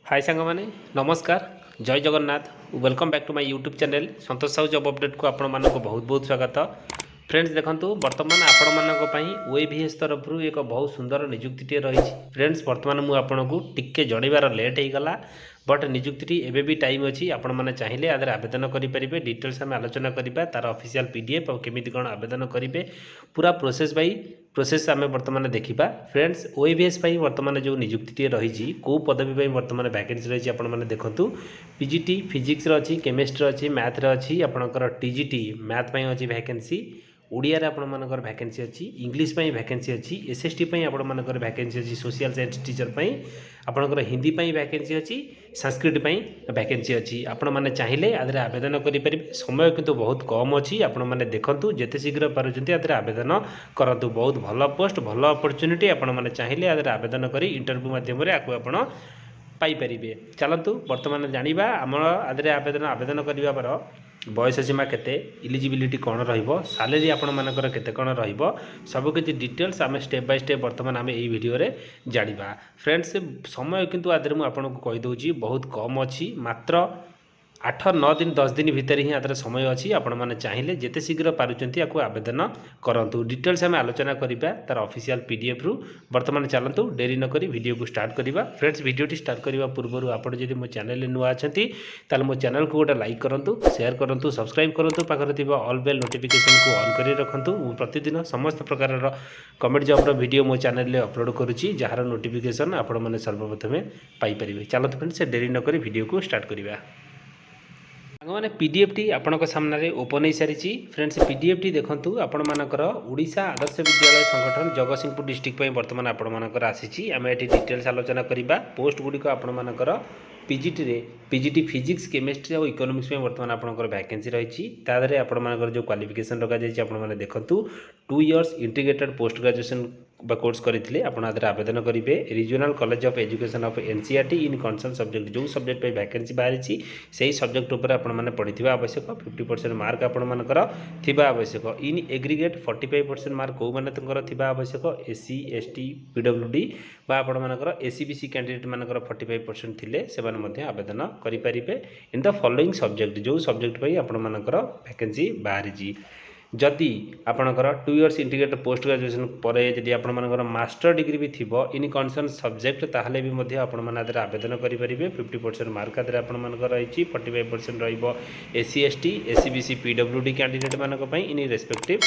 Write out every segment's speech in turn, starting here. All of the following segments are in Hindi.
हाय सांग माने नमस्कार जय Jagannath welcome back to my YouTube channel Santosh Sahu job update को आपण मानक बहुत बहुत स्वागत। फ्रेंड्स देखंतु वर्तमान आपण मानक पई ओएवीएस तरफ एक बहुत सुंदर नियुक्ति रही। फ्रेंड्स वर्तमान मु आपनको टिके जणीबार लेट हो गला बट नियुक्ति एबे भी टाइम अच्छी आपण मैंने चाहिए आदर आवेदन करेंगे। डिटेल्स आम आलोचना करवा तार ऑफिशियल पीडीएफ और केमी कौन आवेदन करेंगे पूरा प्रोसेस बाई प्रोसेस आम बर्तमान देखा। फ्रेंड्स ओएवीएस वर्तमान जो नियुक्ति रही कौ पदवी वर्तमान वैकेंसी रही आपने देखूँ पीजीटी फिजिक्स अच्छी केमिस्ट्री अच्छी मैथ्रे अच्छी आपंकर टीजीटी मैथ अच्छी वैकेंसी ओडिया रे आपण मानकर वैकेंसी अच्छी इंग्लिश पई वैकेंसी अच्छी एसएसटी पई आपण मानकर वैकेंसी अच्छी सोशल साइंस टीचर पई आपणकर हिंदी पई वैकेंसी अच्छी संस्कृत पई वैकेंसी अच्छी आपण माने चाहिए आदरे आवेदन करि परिबे। समय किंतु बहुत कम अच्छी आपण माने देखंतु जेते शीघ्र पारुचंती आदरे आवेदन करंतु बहुत भल पोस्ट भल अपॉर्चुनिटी आपण माने चाहिए आदरे आवेदन करी इंटरव्यू माध्यम रे आकु आपण पाई परिबे। चलंतु वर्तमान जानिबा हमर आदरे आवेदन करिवा पर बयस सीमा केते इलिजिबिलिटी कौन रहिबो सैलरी आपण मानकर केते कौन रहिबो सबकिछि डिटेल्स आम स्टेप बाय स्टेप वर्तमान आम एई वीडियो रे जानिबा। फ्रेंड्स समय किंतु आदरे मु आपनको कहि दउची बहुत कम अच्छी मात्र 8-9 दिन 10 दिन भितर ही आदर समय अच्छी आपण मैंने चाहिए जिते शीघ्र पारुचंती आपको आवेदन करूँ। डिटेल्स आम आलोचना करवा तार ऑफिशियल पीडीएफ रु वर्तमान चलतु डेरी नक वीडियो को स्टार्ट करवा। फ्रेंड्स वीडियो स्टार्ट करने पूर्व आपड़ जब मो चैनल नुआ अच्छा मो चैनल को गोटे लाइक करूँ शेयर करूँ सब्सक्राइब करूँ पाखे ऑल बेल नोटिफिकेशन को ऑन कर रखुँ। प्रतिदिन समस्त प्रकार कमेंट जॉब वीडियो मो चैनल अपलोड करुँची जार नोटिफिकेशन आपण मैंने सर्वप्रथमें पाइपर। चलते फ्रेंड्स डेरी नक वीडियो को स्टार्ट करवा। मैंने पीडीएफ टी आपण सामने ओपन हो सारी। फ्रेंड्स पीडीएफ टी देखूँ आपण मानकर ओडिशा आदर्श विद्यालय संगठन जगतसिंहपुर डिस्ट्रिक्ट वर्तमान आपण मानकर आसी आम ये डिटेल्स आलोचना करवा। पोस्ट गुड़िक आपण मानकर पीजीटी फिजिक्स केमिस्ट्री और इकोनॉमिक्स में वर्तमान आपंकर वैकेंसी रही तादरे आपण मानकर जो क्वालिफिकेशन रखा जाए आपण मैंने देखूँ 2 years integrated post graduation course करते आदर आवेदन करेंगे। Regional college of education of NCERT in concern subject जो सब्जेक्ट पे वैकेंसी बाहरी से सब्जेक्ट उपर आपने पढ़ी आवश्यक 50% मार्क आपर थिबा आवश्यक इन एग्रीगेट 45% मार्क कौ मानकर आवश्यक एससी एसटी पीडब्ल्यूडी बा आपर एसीबीसी कैंडिडेट मानकर 45% थिले से आवेदन करेंगे इन द फॉलोइंग सब्जेक्ट जो सब्जेक्ट पे आपर वैकेंसी बाहरी। जदि आपणकर 2 इयर्स इंटीग्रेटेड पोस्ट ग्रेजुएशन पर जदि आपणकर मास्टर डिग्री भी थिबो इन कंसर्न सब्जेक्ट ताहले भी मध्य आपण माने आदर आवेदन करि परिबे। 50% मार्क आदर आपणकर रही 45% रहिबो SC ST SEBC PWD candidate मानक पई इन रेस्पेक्टिव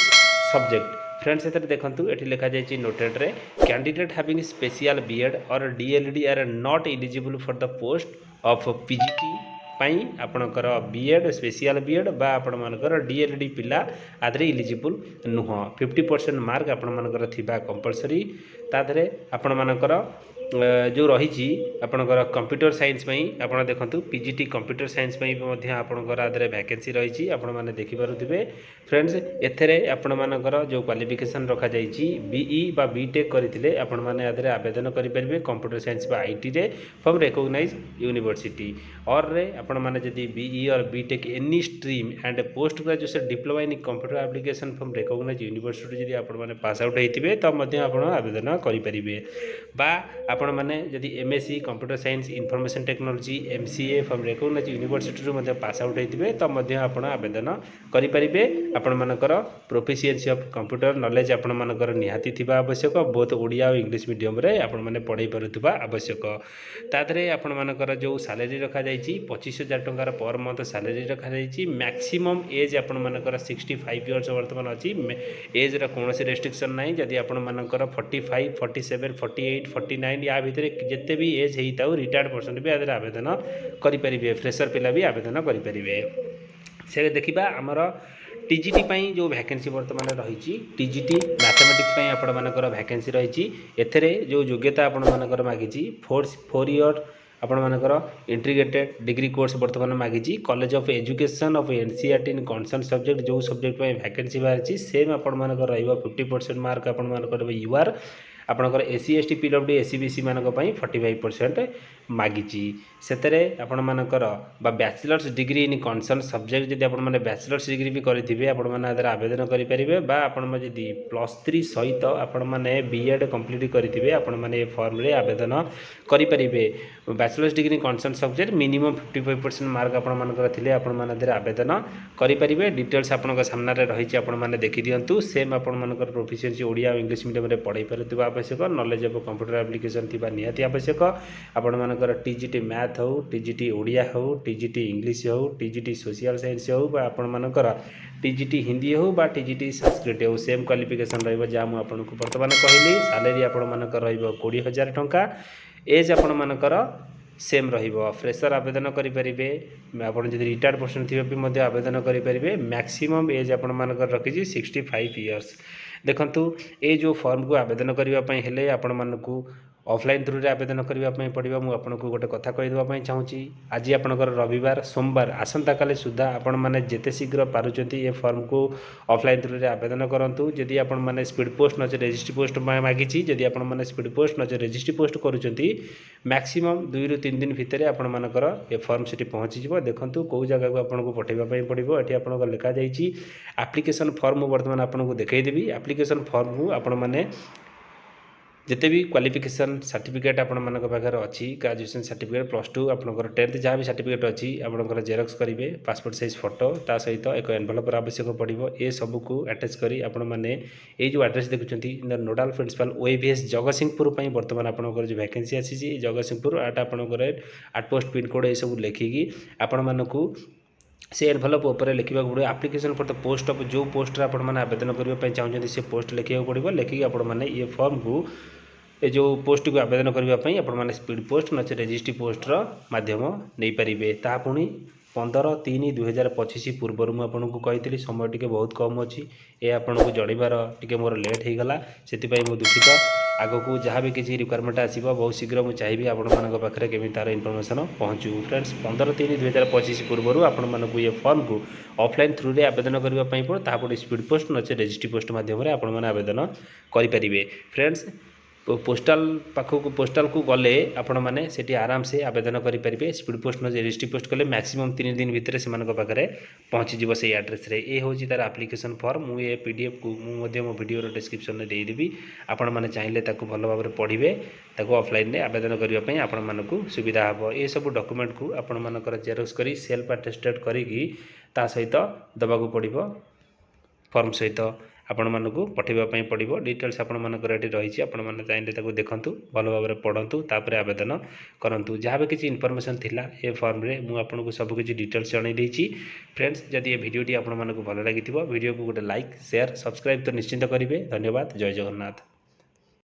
सब्जेक्ट। फ्रेंड्स एथरे देखंतु एठी लिखा जायछि नोटेड रे कैंडिडेट हैविंग स्पेशल बीएड और DElEd are not eligible for the post of PGT पाई आपणकर बीएड स्पेशल बीएड बा आपण मानकर डीएलडी पिला आदरे इलिजिबल नुह। 50% मार्क आपण मानकर थिबा कंपलसरी तादरे आपण मानकर जो रही आपणकर कंप्यूटर साइंस में आप देखो पीजीटी कंप्यूटर साइंस में आपणकर आदरे वैकेंसी रही आपण मैंने देखिपे। फ्रेंड्स एथेरे आपण मानकर जो क्वालिफिकेशन रखा जाइए बीई बा बीटेक करते आपण मैंने आदरे आवेदन करेंगे कंप्यूटर साइंस बा आईटी रे फ्रॉम रिकॉग्नाइज यूनिवर्सिटी और रे आपण मैंने जदि बीई और BTech any stream and post graduation diploma in computer application from recognise university जदि आपण मैंने पास आउट होते तब आप आवेदन करेंगे बा आपण मैंने जदि MSc computer science information technology MCA from recognise university pass out होते तब आप आवेदन करेंगे। आपण मानकर प्रोफिशिएंसी ऑफ कंप्यूटर नॉलेज आपण मानकर निहाती थिबा आवश्यक बोथ ओडिया और इंग्लिश मीडियम रे आपण माने पढ़ाई पारुथिबा आवश्यक। तादरे आपण मानकर जो सैलरी रखा जाइए 25,000 टंकार पर मंथ सैलरी रखा जाइए। मैक्सिमम एज आपण मानकर 65 इयर्स वर्तमान अच्छी एज रा कोनोसी रेस्ट्रिक्शन नहीं। जदि आपण मानकर 45 47 48 49 या भितर जिते भी एज होता रिटायर्ड पर्सन भी आदि आवेदन करेंगे। फ्रेशर पिला भी आवेदन करेंगे। से देखा आमर टीजीटी पाई जो वैकेंसी वर्तमान रही टीजीटी मैथमेटिक्स आपण मानकर वैकेंसी रही एथेरे जो योग्यता आपण मानकर मागिची 4 इयर आपण मानकर इंटीग्रेटेड डिग्री कोर्स वर्तमान मागिची college of education of NCERT in concern subject जो सब्जेक्ट में वैकेंसी बाहरी सेम आपण मानकर रहिबो 50% मार्क आपण मानकर यूआर आपणकर SC ST PW SEBC मानक 45% मागिची सेतरे आपण मानकर बा bachelors degree in concern subject जदि आपण माने बैचलर्स डिग्री भी करिथिबे आपण माने आदर आवेदन करि परिबे बा आपण माने जदि +3 सहित आपण माने बीएड कंप्लीट करिथिबे आपण माने फॉर्म रे आवेदन करि परिबे bachelors degree in concern subject minimum 55% mark आपण मानकर थिले आपण माने आदर आवेदन करि परिबे डिटेल्स आपण सामना रे रहिछि आपण माने देखि दियंतु सेम आपण मानकर प्रोफिशिएंसी ओडिया और इंग्लिश मीडियम रे पढाई परथिबा आवश्यक नॉलेज ऑफ कंप्यूटर एप्लीकेशन थिबा निहाती आवश्यक आपण मानकर टीजीटी मैथ हो टीजीटी ओडिया हो टीजीटी इंग्लिश हो टीजीटी सोशल साइंस हो बा आपण मानकर टीजीटी हिंदी हो बा टीजीटी संस्कृत हो सेम क्वालिफिकेशन रहिबो जा मु आपनको वर्तमान कहली सैलरी आपण मानकर रहिबो 20,000 टंका एज आपण मानकर सेम रहिबो फ्रेशर आवेदन करि परिबे आपण जदि रिटायर्ड पर्सन थिबे भी मध्ये आवेदन करि परिबे मैक्सिमम एज आपण मानकर रखिछि 65 इयर्स देखंतु ए जो फॉर्म को आवेदन करबा पई हेले आपण मानकू ऑफलाइन थ्रू रे आवेदन करबा पड़ो मुझे आपको गोटे कथा कहीदेवाई चाहूँगी आज आपंकर रविवार सोमवार आसंता काले सुधा आपण मैंने जिते शीघ्र पार्टी ये फॉर्म को ऑफलाइन थ्रू रे आवेदन करूँ जदि आपण मैंने स्पीड पोस्ट नचे रजिस्ट्री पोस्ट मागिची जदि आपण मैंने स्पीड पोस्ट नचे रजिस्ट्री पोस्ट करुँच मैक्सिमम 2 ରୁ 3 दिन भितर आपणकर ये फॉर्म से पहुँची देखूँ कौ जगह को आपको पठेवाई पड़ो ये आप लिखा जाइए एप्लिकेशन फॉर्म बर्तमान आपको देखईदेवी एप्लिकेशन फॉर्म को आपण मैंने जिते भी क्वालिफिकेशन सर्टिफिकेट आपण मानक पाखर अच्छी ग्रेजुएशन सर्टिफिकेट +2 आपनकर 10th जहाँ भी सर्टिफिकेट अच्छी आपनकर जेरक्स करेंगे पासपोर्ट साइज फोटो ता सहित एक एनवेलप आवश्यक पड़ो ये सबको अटैच करी आपण माने ये जो एड्रेस देखुंती नोडाल प्रिंसिपल OAVS जगतसिंहपुर बर्तमान आपनकर जो वैकेंसी आसी जगतसिंहपुर आट आपनकर 8 पोस्ट पिनकोड ये सब लिखिकी आपण मानकू से एनवेलप उपर लिखा पड़ो application for the post of जो पोस्ट आप आवेदन करने चाहते से पोस्ट लिखा पड़ो लिखिकी आपण ये फॉर्म को ये जो पोस्ट को आवेदन करने आपण मैंने स्पीड पोस्ट नचे रजिस्ट्री पोस्टर माध्यम नहीं पारे ता पुणी 15/3/2025 पूर्वर मुझे कही समय टी बहुत कम अच्छी ये आपको जनइबार टी मोर लेट हो गला से दुखित आग को जहाँ भी किसी रिक्वायरमेंट आसो बहुत शीघ्र मुझे चाहिए आपण पाखे केमी तार इनफर्मेशन पहुँचू फ्रेंड्स 15/3/2025 पूर्वर आपण ये फॉर्म को ऑफलाइन थ्रू रे आवेदन करने पड़ो तापर स्पीड पोस्ट नचे रजिस्ट्री पोस्ट माध्यम आपण आवेदन करेंगे फ्रेंड्स पोस्टाल पाखक पोस्टाल को गले आपण मैंने सेठी आराम से आवेदन करेंगे स्पीड पोस्ट न रजिस्ट्री पोस्ट कले मैक्सिमम 3 दिन भितर से पाखे पहुँचीज से एड्रेस रे ये हूँ तार एप्लिकेशन फॉर्म मुझे PDF को मुझे मो वीडियो डिस्क्रिप्शन में देदेवी आपण मैंने चाहिए भल भाव में पढ़े ऑफलाइन रे आवेदन करने आपण मानक सुविधा हे ये सब डॉक्यूमेंट को आपण मानकर जेरक्स करी सेल्फ अटेस्टेड करी ता सहित दबाक पड़ो फॉर्म सहित आपण मानक पठेवाई पड़ो डिटेल्स आपण मानकर ये रही आपण मैंने चाहिए देखूँ भल भाव में पढ़ु तापर आवेदन करूँ जहाँ भी किसी इनफर्मेशन थिला ये फॉर्म रे मु आपको सबकि डिटेल्स जनई फ्रेंड्स जदि ये वीडियोटी आपण मानक भल लगी वीडियो को गोटे लाइक शेयर सब्सक्राइब तो निश्चिंत करेंगे धन्यवाद जय जगन्नाथ।